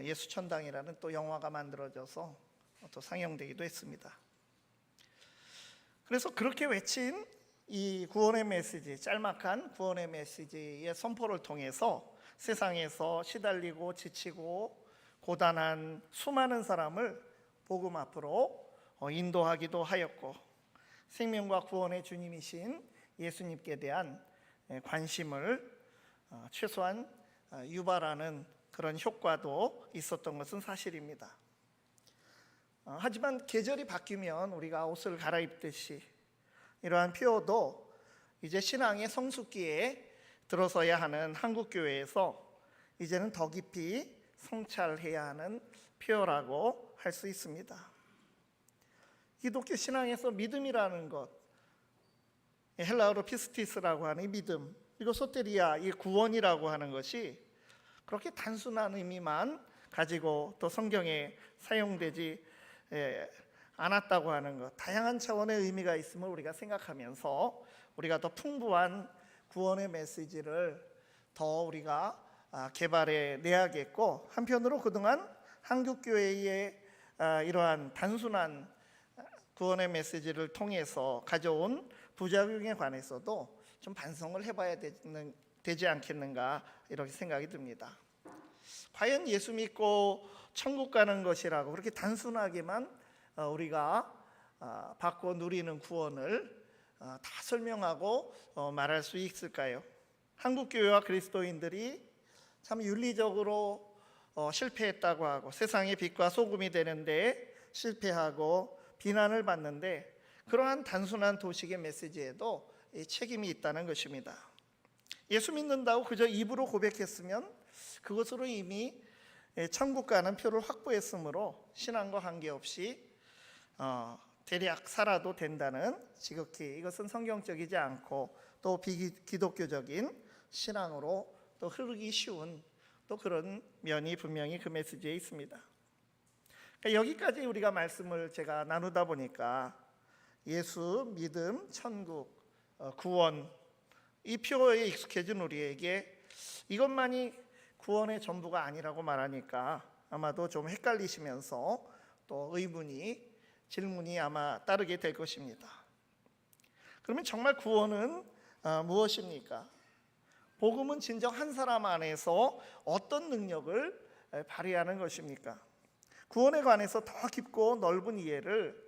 예수천당이라는 또 영화가 만들어져서 또 상영되기도 했습니다. 그래서 그렇게 외친 이 구원의 메시지, 짤막한 구원의 메시지의 선포를 통해서 세상에서 시달리고 지치고 고단한 수많은 사람을 복음 앞으로 인도하기도 하였고, 생명과 구원의 주님이신 예수님께 대한 관심을 최소한 유발하는 그런 효과도 있었던 것은 사실입니다. 하지만 계절이 바뀌면 우리가 옷을 갈아입듯이 이러한 표어도 이제 신앙의 성숙기에 들어서야 하는 한국교회에서 이제는 더 깊이 성찰해야 하는 표어라고 할 수 있습니다. 기독교 신앙에서 믿음이라는 것, 헬라어로 피스티스라고 하는 이 믿음, 그리고 소테리아, 이 구원이라고 하는 것이 그렇게 단순한 의미만 가지고 또 성경에 사용되지 않았다고 하는 것, 다양한 차원의 의미가 있음을 우리가 생각하면서 우리가 더 풍부한 구원의 메시지를 더 우리가 개발해 내야겠고, 한편으로 그동안 한국교회의 이러한 단순한 구원의 메시지를 통해서 가져온 부작용에 관해서도 좀 반성을 해봐야 되지 않겠는가, 이렇게 생각이 듭니다. 과연 예수 믿고 천국 가는 것이라고 그렇게 단순하게만 우리가 받고 누리는 구원을 다 설명하고 말할 수 있을까요? 한국교회와 그리스도인들이 참 윤리적으로 실패했다고 하고 세상의 빛과 소금이 되는데 실패하고 비난을 받는데, 그러한 단순한 도식의 메시지에도 책임이 있다는 것입니다. 예수 믿는다고 그저 입으로 고백했으면 그것으로 이미 천국 가는 표를 확보했으므로 신앙과 관계없이 대략 살아도 된다는, 지극히 이것은 성경적이지 않고 또 비기독교적인 신앙으로 또 흐르기 쉬운 또 그런 면이 분명히 그 메시지에 있습니다. 그러니까 여기까지 우리가 말씀을 제가 나누다 보니까 예수, 믿음, 천국, 구원, 이 표어에 익숙해진 우리에게 이것만이 구원의 전부가 아니라고 말하니까 아마도 좀 헷갈리시면서 또 의문이, 질문이 아마 따르게 될 것입니다. 그러면 정말 구원은 무엇입니까? 복음은 진정 한 사람 안에서 어떤 능력을 발휘하는 것입니까? 구원에 관해서 더 깊고 넓은 이해를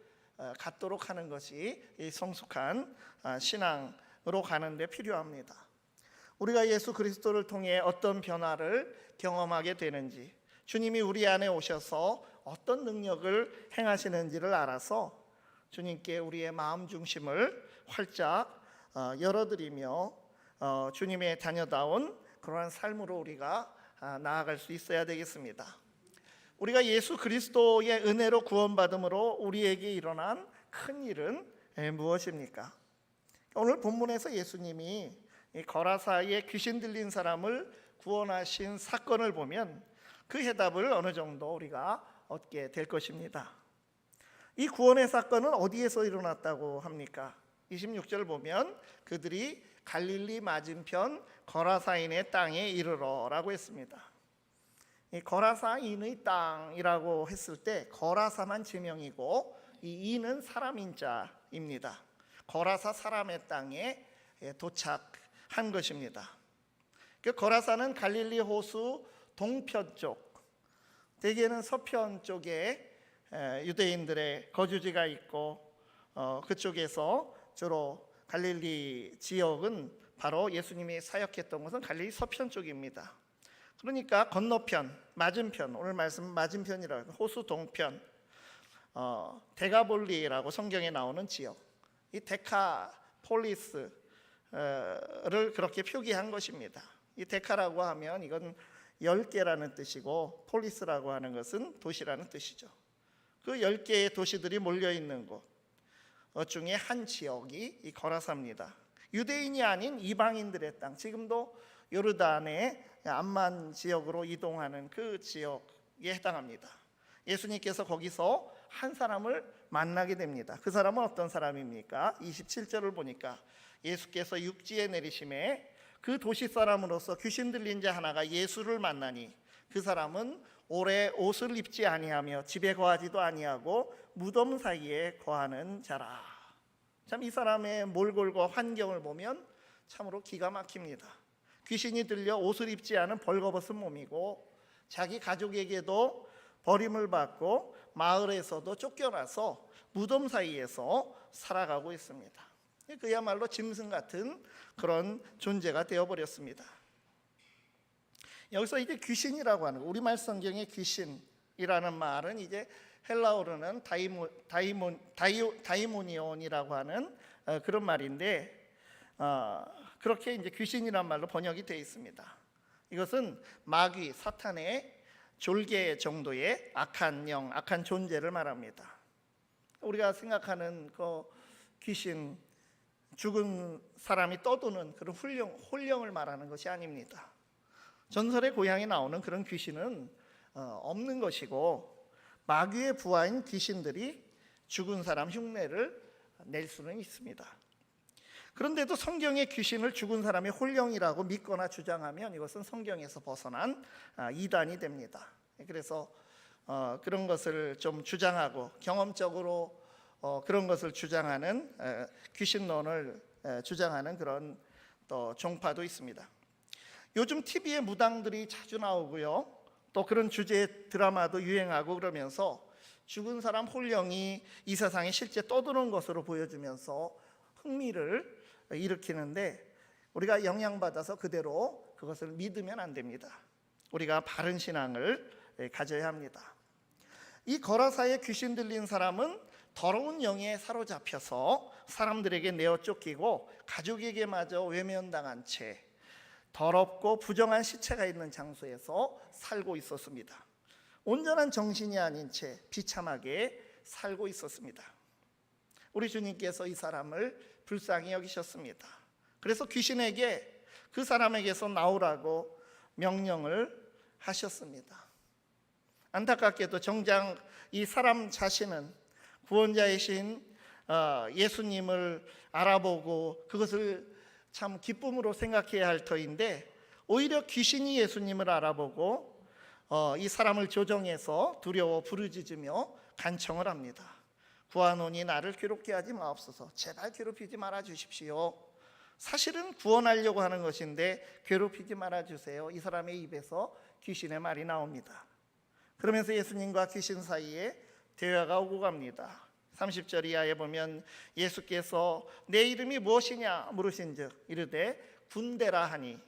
갖도록 하는 것이 이 성숙한 신앙으로 가는 데 필요합니다. 우리가 예수 그리스도를 통해 어떤 변화를 경험하게 되는지, 주님이 우리 안에 오셔서 어떤 능력을 행하시는지를 알아서 주님께 우리의 마음 중심을 활짝 열어드리며 주님의 자녀다운 그러한 삶으로 우리가 나아갈 수 있어야 되겠습니다. 우리가 예수 그리스도의 은혜로 구원받음으로 우리에게 일어난 큰 일은 무엇입니까? 오늘 본문에서 예수님이 거라사에 귀신 들린 사람을 구원하신 사건을 보면 그 해답을 어느 정도 우리가 얻게 될 것입니다. 이 구원의 사건은 어디에서 일어났다고 합니까? 26절 보면 그들이 갈릴리 맞은편 거라사인의 땅에 이르러라고 했습니다. 이 거라사인의 땅이라고 했을 때 거라사만 지명이고 이 인은 사람인 자입니다. 거라사 사람의 땅에 도착한 것입니다. 그 거라사는 갈릴리 호수 동편 쪽, 대개는 서편 쪽에 유대인들의 거주지가 있고 그쪽에서 주로 갈릴리 지역은 바로 예수님이 사역했던 것은 갈릴리 서편 쪽입니다. 그러니까 건너편, 맞은편, 오늘 말씀 맞은편이라고 호수 동편, 데가볼리라고 성경에 나오는 지역, 이 데카폴리스를 그렇게 표기한 것입니다. 이 데카라고 하면 이건 10개라는 뜻이고 폴리스라고 하는 것은 도시라는 뜻이죠. 그 10개의 도시들이 몰려있는 곳 중에 한 지역이 이 거라사입니다. 유대인이 아닌 이방인들의 땅, 지금도 요르단의 암만 지역으로 이동하는 그 지역에 해당합니다. 예수님께서 거기서 한 사람을 만나게 됩니다. 그 사람은 어떤 사람입니까? 27절을 보니까 예수께서 육지에 내리심에 그 도시 사람으로서 귀신 들린 자 하나가 예수를 만나니 그 사람은 오래 옷을 입지 아니하며 집에 거하지도 아니하고 무덤 사이에 거하는 자라. 참 이 사람의 몰골과 환경을 보면 참으로 기가 막힙니다. 귀신이 들려 옷을 입지 않은 벌거벗은 몸이고 자기 가족에게도 버림을 받고 마을에서도 쫓겨나서 무덤 사이에서 살아가고 있습니다. 그야말로 짐승 같은 그런 존재가 되어버렸습니다. 여기서 이제 귀신이라고 하는, 우리말 성경의 귀신이라는 말은 이제 헬라어로는 다이모니온이라고 하는 그런 말인데, 그렇게 이제 귀신이란 말로 번역이 되어 있습니다. 이것은 마귀, 사탄의 졸개 정도의 악한 영, 악한 존재를 말합니다. 우리가 생각하는 그 귀신, 죽은 사람이 떠도는 그런 홀령을 말하는 것이 아닙니다. 전설의 고향에 나오는 그런 귀신은 없는 것이고, 마귀의 부하인 귀신들이 죽은 사람 흉내를 낼 수는 있습니다. 그런데도 성경의 귀신을 죽은 사람의 홀령이라고 믿거나 주장하면 이것은 성경에서 벗어난 이단이 됩니다. 그래서 그런 것을 좀 주장하고 경험적으로 그런 것을 주장하는 귀신론을 주장하는 그런 또 종파도 있습니다. 요즘 TV에 무당들이 자주 나오고요, 또 그런 주제의 드라마도 유행하고 그러면서 죽은 사람 홀령이 이 세상에 실제 떠도는 것으로 보여주면서 흥미를 일으키는데, 우리가 영향받아서 그대로 그것을 믿으면 안 됩니다. 우리가 바른 신앙을 가져야 합니다. 이 거라사에 귀신 들린 사람은 더러운 영에 사로잡혀서 사람들에게 내어 쫓기고 가족에게마저 외면당한 채 더럽고 부정한 시체가 있는 장소에서 살고 있었습니다. 온전한 정신이 아닌 채 비참하게 살고 있었습니다. 우리 주님께서 이 사람을 불쌍히 여기셨습니다. 그래서 귀신에게 그 사람에게서 나오라고 명령을 하셨습니다. 안타깝게도 정작 이 사람 자신은 구원자이신 예수님을 알아보고 그것을 참 기쁨으로 생각해야 할 터인데, 오히려 귀신이 예수님을 알아보고 이 사람을 조정해서 두려워 부르짖으며 간청을 합니다. 구하노니 나를 괴롭게 하지 마옵소서. 제발 괴롭히지 말아 주십시오. 사실은 구원하려고 하는 것인데 괴롭히지 말아 주세요. 이 사람의 입에서 귀신의 말이 나옵니다. 그러면서 예수님과 귀신 사이에 대화가 오고 갑니다. 30절 이하에 보면 예수께서 내 이름이 무엇이냐 물으신즉 이르되 군대라 하니,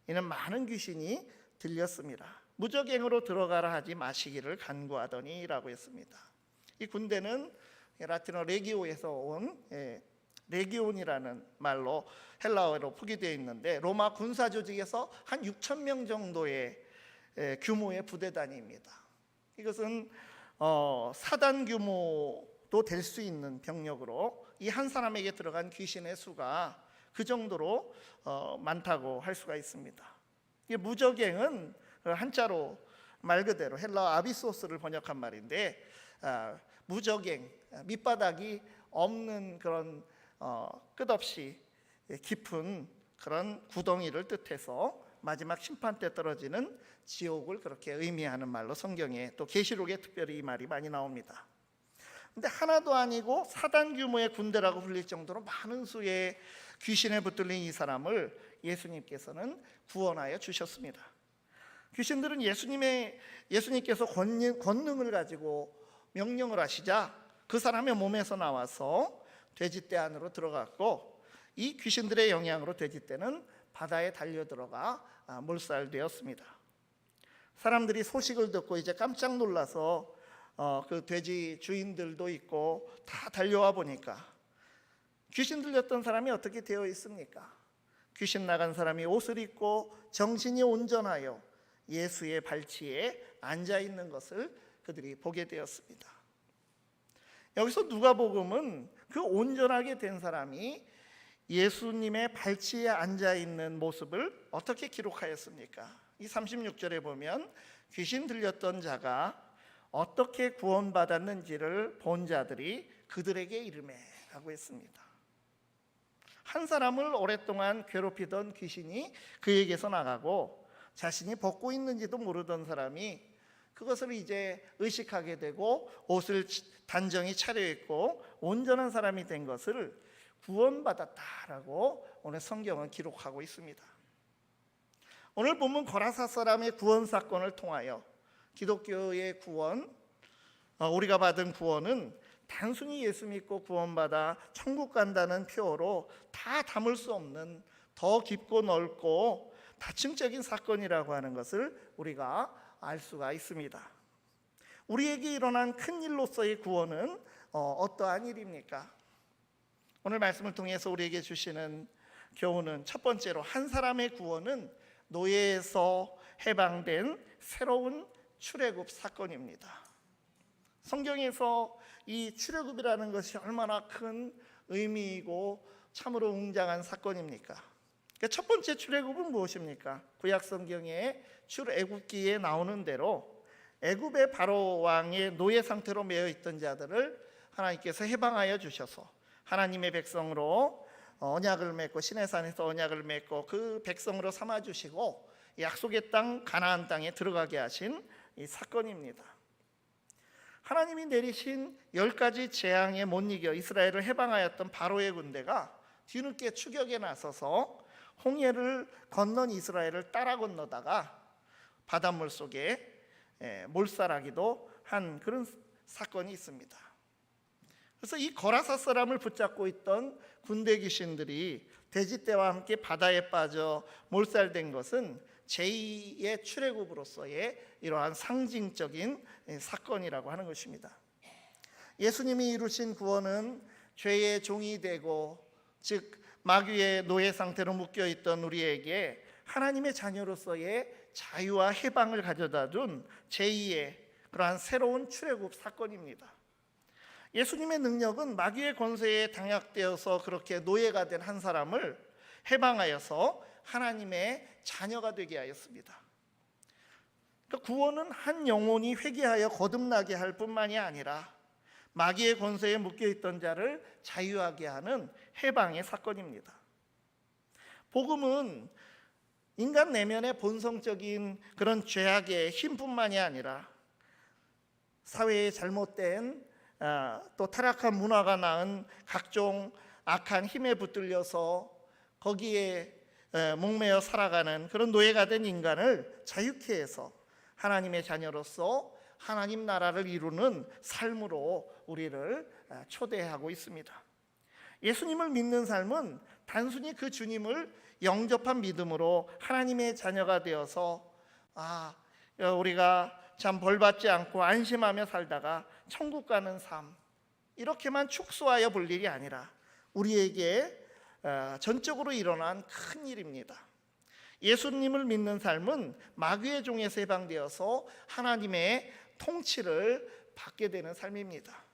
이는 많은 귀신이 들렸습니다. 무적행으로 들어가라 하지 마시기를 간구하더니 라고 했습니다. 이 군대는 라틴어 레기오에서 온 레기온이라는 말로 헬라어로 표기되어 있는데, 로마 군사 조직에서 한 6천 명 정도의 규모의 부대단위입니다. 이것은 사단 규모도 될 수 있는 병력으로 이 한 사람에게 들어간 귀신의 수가 그 정도로 많다고 할 수가 있습니다. 이 무적행은 한자로 말 그대로 헬라어 아비소스를 번역한 말인데, 무적행, 밑바닥이 없는 그런 끝없이 깊은 그런 구덩이를 뜻해서 마지막 심판 때 떨어지는 지옥을 그렇게 의미하는 말로 성경에, 또 계시록에 특별히 이 말이 많이 나옵니다. 근데 하나도 아니고 사단 규모의 군대라고 불릴 정도로 많은 수의 귀신에 붙들린 이 사람을 예수님께서는 구원하여 주셨습니다. 귀신들은 예수님께서 권능을 가지고 명령을 하시자 그 사람의 몸에서 나와서 돼지떼 안으로 들어갔고, 이 귀신들의 영향으로 돼지떼는 바다에 달려들어가 몰살되었습니다. 사람들이 소식을 듣고 이제 깜짝 놀라서 그 돼지 주인들도 있고 다 달려와 보니까 귀신 들렸던 사람이 어떻게 되어 있습니까? 귀신 나간 사람이 옷을 입고 정신이 온전하여 예수의 발치에 앉아 있는 것을 그들이 보게 되었습니다. 여기서 누가복음은 그 온전하게 된 사람이 예수님의 발치에 앉아 있는 모습을 어떻게 기록하였습니까? 이 36절에 보면 귀신 들렸던 자가 어떻게 구원받았는지를 본 자들이 그들에게 이르매라고 했습니다. 한 사람을 오랫동안 괴롭히던 귀신이 그에게서 나가고, 자신이 벗고 있는지도 모르던 사람이 그것을 이제 의식하게 되고 옷을 단정히 차려입고 온전한 사람이 된 것을 구원받았다라고 오늘 성경은 기록하고 있습니다. 오늘 본문 거라사 사람의 구원 사건을 통하여 기독교의 구원, 우리가 받은 구원은 단순히 예수 믿고 구원받아 천국 간다는 표어로 다 담을 수 없는 더 깊고 넓고 다층적인 사건이라고 하는 것을 우리가 알 수가 있습니다. 우리에게 일어난 큰 일로서의 구원은 어떠한 일입니까? 오늘 말씀을 통해서 우리에게 주시는 교훈은 첫 번째로 한 사람의 구원은 노예에서 해방된 새로운 출애굽 사건입니다. 성경에서 이 출애굽이라는 것이 얼마나 큰 의미이고 참으로 웅장한 사건입니까? 첫 번째 출애굽은 무엇입니까? 구약 성경의 출애굽기에 나오는 대로 애굽의 바로 왕의 노예 상태로 매여 있던 자들을 하나님께서 해방하여 주셔서 하나님의 백성으로 언약을 맺고 시내산에서 언약을 맺고 그 백성으로 삼아 주시고 약속의 땅 가나안 땅에 들어가게 하신 이 사건입니다. 하나님이 내리신 10가지 재앙에 못 이겨 이스라엘을 해방하였던 바로의 군대가 뒤늦게 추격에 나서서 홍해를 건넌 이스라엘을 따라 건너다가 바닷물 속에 몰살하기도 한 그런 사건이 있습니다. 그래서 이 거라사 사람을 붙잡고 있던 군대 귀신들이 돼지떼와 함께 바다에 빠져 몰살된 것은 제2의 출애굽으로서의 이러한 상징적인 사건이라고 하는 것입니다. 예수님이 이루신 구원은 죄의 종이 되고 즉 마귀의 노예 상태로 묶여있던 우리에게 하나님의 자녀로서의 자유와 해방을 가져다 준 제2의 그러한 새로운 출애굽 사건입니다. 예수님의 능력은 마귀의 권세에 당약되어서 그렇게 노예가 된 한 사람을 해방하여서 하나님의 자녀가 되게 하였습니다. 그러니까 구원은 한 영혼이 회개하여 거듭나게 할 뿐만이 아니라 마귀의 권세에 묶여있던 자를 자유하게 하는 해방의 사건입니다. 복음은 인간 내면의 본성적인 그런 죄악의 힘뿐만이 아니라 사회의 잘못된 또 타락한 문화가 낳은 각종 악한 힘에 붙들려서 거기에 목매어 살아가는 그런 노예가 된 인간을 자유케 해서 하나님의 자녀로서 하나님 나라를 이루는 삶으로 우리를 초대하고 있습니다. 예수님을 믿는 삶은 단순히 그 주님을 영접한 믿음으로 하나님의 자녀가 되어서 우리가 참 벌받지 않고 안심하며 살다가 천국 가는 삶 이렇게만 축소하여 볼 일이 아니라 우리에게 전적으로 일어난 큰 일입니다. 예수님을 믿는 삶은 마귀의 종에서 해방되어서 하나님의 통치를 받게 되는 삶입니다.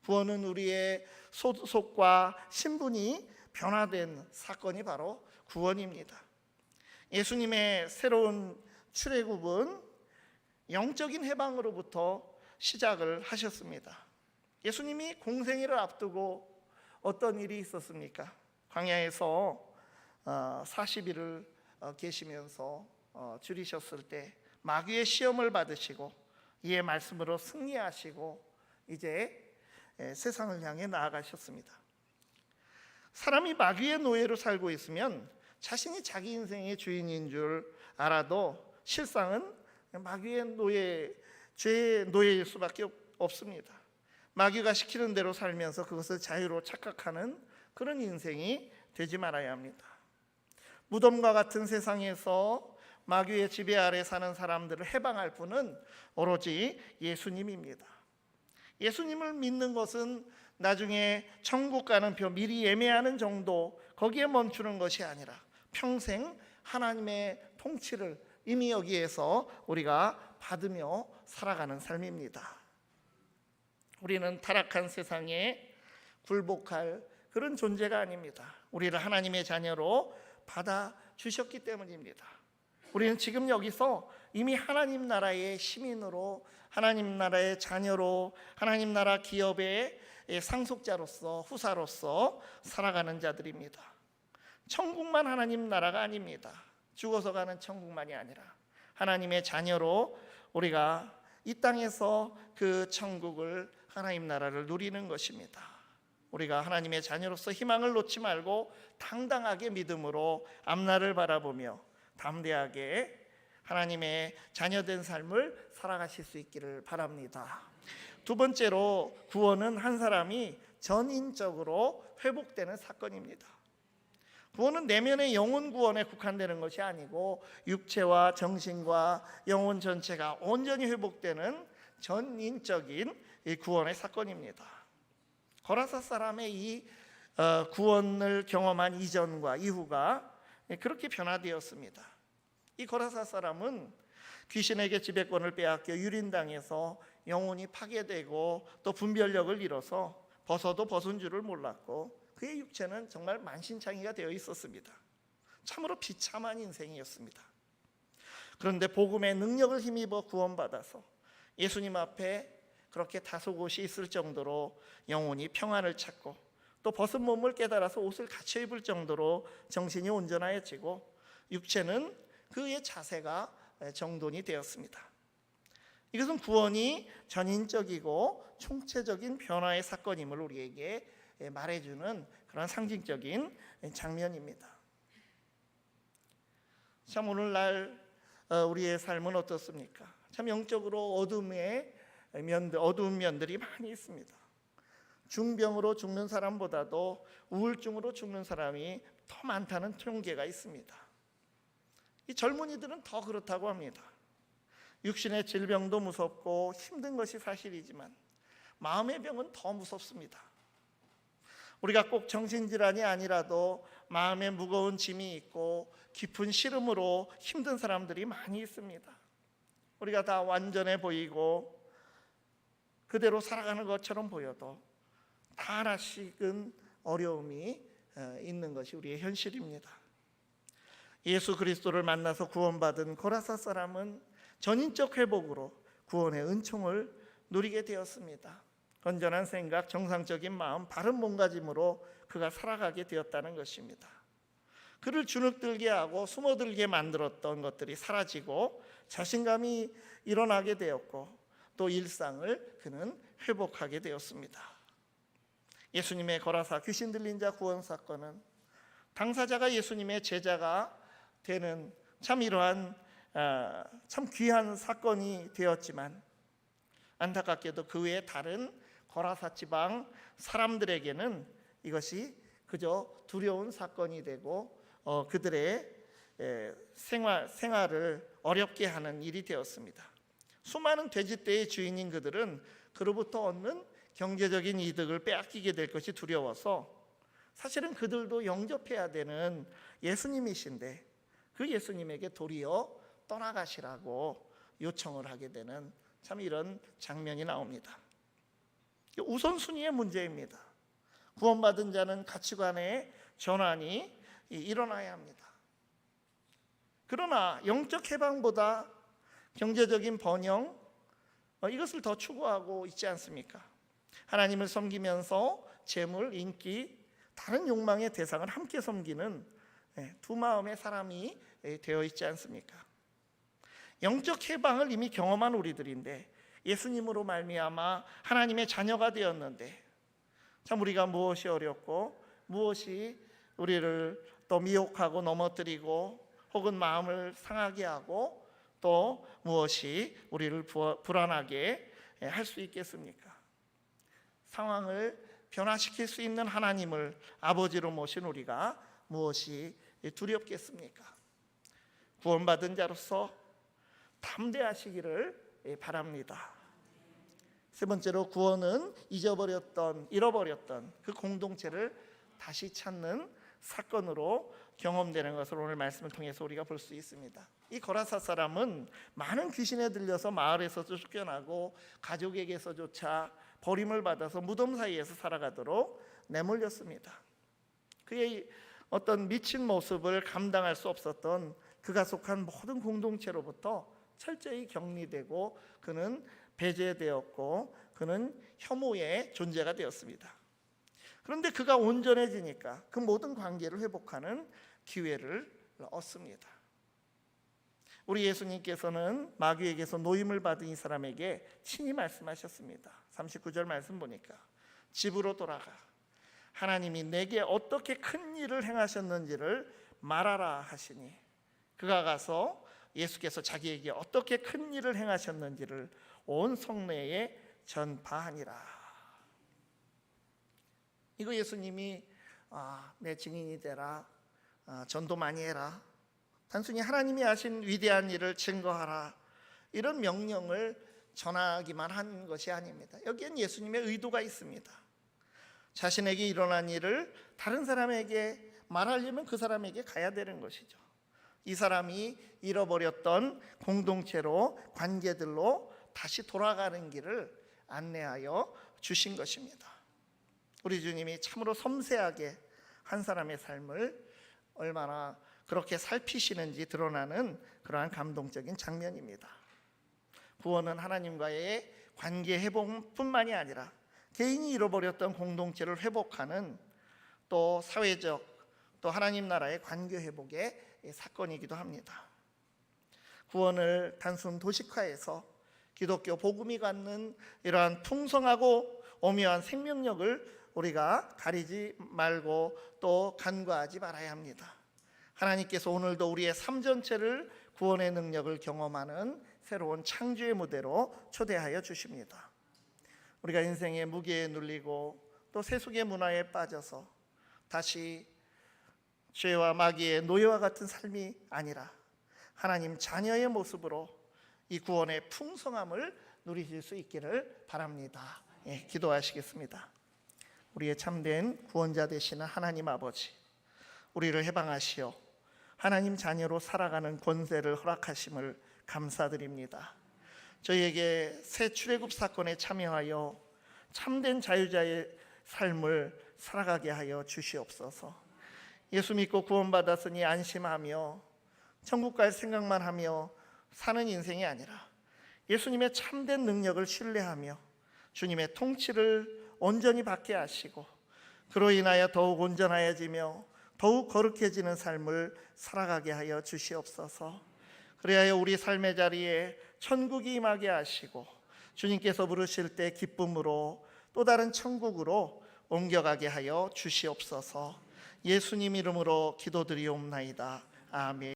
구원은 우리의 소속과 신분이 변화된 사건이 바로 구원입니다. 예수님의 새로운 출애굽은 영적인 해방으로부터 시작을 하셨습니다. 예수님이 공생애를 앞두고 어떤 일이 있었습니까? 광야에서 40일을 계시면서 줄이셨을 때 마귀의 시험을 받으시고 이의 말씀으로 승리하시고 이제 세상을 향해 나아가셨습니다. 사람이 마귀의 노예로 살고 있으면 자신이 자기 인생의 주인인 줄 알아도 실상은 마귀의 노예, 죄의 노예일 수밖에 없습니다. 마귀가 시키는 대로 살면서 그것을 자유로 착각하는 그런 인생이 되지 말아야 합니다. 무덤과 같은 세상에서 마귀의 지배 아래 사는 사람들을 해방할 분은 오로지 예수님입니다. 예수님을 믿는 것은 나중에 천국 가는 표 미리 예매하는 정도 거기에 멈추는 것이 아니라 평생 하나님의 통치를 이미 여기에서 우리가 받으며 살아가는 삶입니다. 우리는 타락한 세상에 굴복할 그런 존재가 아닙니다. 우리를 하나님의 자녀로 받아주셨기 때문입니다. 우리는 지금 여기서 이미 하나님 나라의 시민으로 하나님 나라의 자녀로 하나님 나라 기업의 상속자로서 후사로서 살아가는 자들입니다. 천국만 하나님 나라가 아닙니다. 죽어서 가는 천국만이 아니라 하나님의 자녀로 우리가 이 땅에서 그 천국을, 하나님 나라를 누리는 것입니다. 우리가 하나님의 자녀로서 희망을 놓지 말고 당당하게 믿음으로 앞날을 바라보며 담대하게 하나님의 자녀된 삶을 살아가실 수 있기를 바랍니다. 두 번째로, 구원은 한 사람이 전인적으로 회복되는 사건입니다. 구원은 내면의 영혼 구원에 국한되는 것이 아니고 육체와 정신과 영혼 전체가 온전히 회복되는 전인적인 이 구원의 사건입니다. 거라사 사람의 이 구원을 경험한 이전과 이후가 그렇게 변화되었습니다. 이 거라사 사람은 귀신에게 지배권을 빼앗겨 유린당해서 영혼이 파괴되고 또 분별력을 잃어서 벗어도 벗은 줄을 몰랐고, 그의 육체는 정말 만신창이가 되어 있었습니다. 참으로 비참한 인생이었습니다. 그런데 복음의 능력을 힘입어 구원받아서 예수님 앞에 그렇게 다소곳이 있을 정도로 영혼이 평안을 찾고, 또 벗은 몸을 깨달아서 옷을 갖춰 입을 정도로 정신이 온전하여지고, 육체는 그의 자세가 정돈이 되었습니다. 이것은 구원이 전인적이고 총체적인 변화의 사건임을 우리에게 말해주는 그런 상징적인 장면입니다. 참 오늘날 우리의 삶은 어떻습니까? 참 영적으로 어두운 면들이 많이 있습니다. 중병으로 죽는 사람보다도 우울증으로 죽는 사람이 더 많다는 통계가 있습니다. 이 젊은이들은 더 그렇다고 합니다. 육신의 질병도 무섭고 힘든 것이 사실이지만 마음의 병은 더 무섭습니다. 우리가 꼭 정신질환이 아니라도 마음에 무거운 짐이 있고 깊은 시름으로 힘든 사람들이 많이 있습니다. 우리가 다 완전해 보이고 그대로 살아가는 것처럼 보여도 다 하나씩은 어려움이 있는 것이 우리의 현실입니다. 예수 그리스도를 만나서 구원받은 고라사 사람은 전인적 회복으로 구원의 은총을 누리게 되었습니다. 건전한 생각, 정상적인 마음, 바른 몸가짐으로 그가 살아가게 되었다는 것입니다. 그를 주눅들게 하고 숨어들게 만들었던 것들이 사라지고 자신감이 일어나게 되었고, 또 일상을 그는 회복하게 되었습니다. 예수님의 거라사 귀신 들린 자 구원 사건은 당사자가 예수님의 제자가 되는 이러한 참 귀한 사건이 되었지만, 안타깝게도 그 외에 다른 거라사 지방 사람들에게는 이것이 그저 두려운 사건이 되고 그들의 생활을 어렵게 하는 일이 되었습니다. 수많은 돼지떼의 주인인 그들은 그로부터 얻는 경제적인 이득을 빼앗기게 될 것이 두려워서 사실은 그들도 영접해야 되는 예수님이신데 그 예수님에게 도리어 떠나가시라고 요청을 하게 되는 참 이런 장면이 나옵니다. 우선순위의 문제입니다. 구원받은 자는 가치관의 전환이 일어나야 합니다. 그러나 영적 해방보다 경제적인 번영, 이것을 더 추구하고 있지 않습니까? 하나님을 섬기면서 재물, 인기, 다른 욕망의 대상을 함께 섬기는 두 마음의 사람이 되어 있지 않습니까? 영적 해방을 이미 경험한 우리들인데 예수님으로 말미암아 하나님의 자녀가 되었는데 참 우리가 무엇이 어렵고 무엇이 우리를 또 미혹하고 넘어뜨리고 혹은 마음을 상하게 하고 또 무엇이 우리를 불안하게 할 수 있겠습니까? 상황을 변화시킬 수 있는 하나님을 아버지로 모신 우리가 무엇이 두렵겠습니까? 구원받은 자로서 담대하시기를 바랍니다. 세 번째로, 구원은 잃어버렸던 그 공동체를 다시 찾는 사건으로 경험되는 것을 오늘 말씀을 통해서 우리가 볼 수 있습니다. 이 거라사 사람은 많은 귀신에 들려서 마을에서 쫓겨나고 가족에게서조차 버림을 받아서 무덤 사이에서 살아가도록 내몰렸습니다. 그의 어떤 미친 모습을 감당할 수 없었던 그가 속한 모든 공동체로부터 철저히 격리되고 그는 배제되었고 그는 혐오의 존재가 되었습니다. 그런데 그가 온전해지니까 그 모든 관계를 회복하는 기회를 얻습니다. 우리 예수님께서는 마귀에게서 노임을 받은 이 사람에게 친히 말씀하셨습니다. 39절 말씀 보니까 집으로 돌아가 하나님이 내게 어떻게 큰 일을 행하셨는지를 말하라 하시니 그가 가서 예수께서 자기에게 어떻게 큰 일을 행하셨는지를 온 성내에 전파하니라. 이거 예수님이 내 증인이 되라, 전도 많이 해라, 단순히 하나님이 하신 위대한 일을 증거하라, 이런 명령을 전하기만 한 것이 아닙니다. 여기엔 예수님의 의도가 있습니다. 자신에게 일어난 일을 다른 사람에게 말하려면 그 사람에게 가야 되는 것이죠. 이 사람이 잃어버렸던 공동체로, 관계들로 다시 돌아가는 길을 안내하여 주신 것입니다. 우리 주님이 참으로 섬세하게 한 사람의 삶을 얼마나 그렇게 살피시는지 드러나는 그러한 감동적인 장면입니다. 구원은 하나님과의 관계 회복뿐만이 아니라 개인이 잃어버렸던 공동체를 회복하는, 또 사회적, 또 하나님 나라의 관계 회복의 사건이기도 합니다. 구원을 단순 도식화해서 기독교 복음이 갖는 이러한 풍성하고 오묘한 생명력을 우리가 가리지 말고 또 간과하지 말아야 합니다. 하나님께서 오늘도 우리의 삶 전체를 구원의 능력을 경험하는 새로운 창조의 무대로 초대하여 주십니다. 우리가 인생의 무게에 눌리고 또 세속의 문화에 빠져서 다시 죄와 마귀의 노예와 같은 삶이 아니라 하나님 자녀의 모습으로 이 구원의 풍성함을 누리실 수 있기를 바랍니다. 기도하시겠습니다. 우리의 참된 구원자 되시는 하나님 아버지, 우리를 해방하시어 하나님 자녀로 살아가는 권세를 허락하심을 감사드립니다. 저희에게 새 출애굽 사건에 참여하여 참된 자유자의 삶을 살아가게 하여 주시옵소서. 예수 믿고 구원받았으니 안심하며 천국 갈 생각만 하며 사는 인생이 아니라 예수님의 참된 능력을 신뢰하며 주님의 통치를 온전히 받게 하시고 그로 인하여 더욱 온전하여지며 더욱 거룩해지는 삶을 살아가게 하여 주시옵소서. 그래야 우리 삶의 자리에 천국이 임하게 하시고 주님께서 부르실 때 기쁨으로 또 다른 천국으로 옮겨가게 하여 주시옵소서. 예수님 이름으로 기도드리옵나이다. 아멘.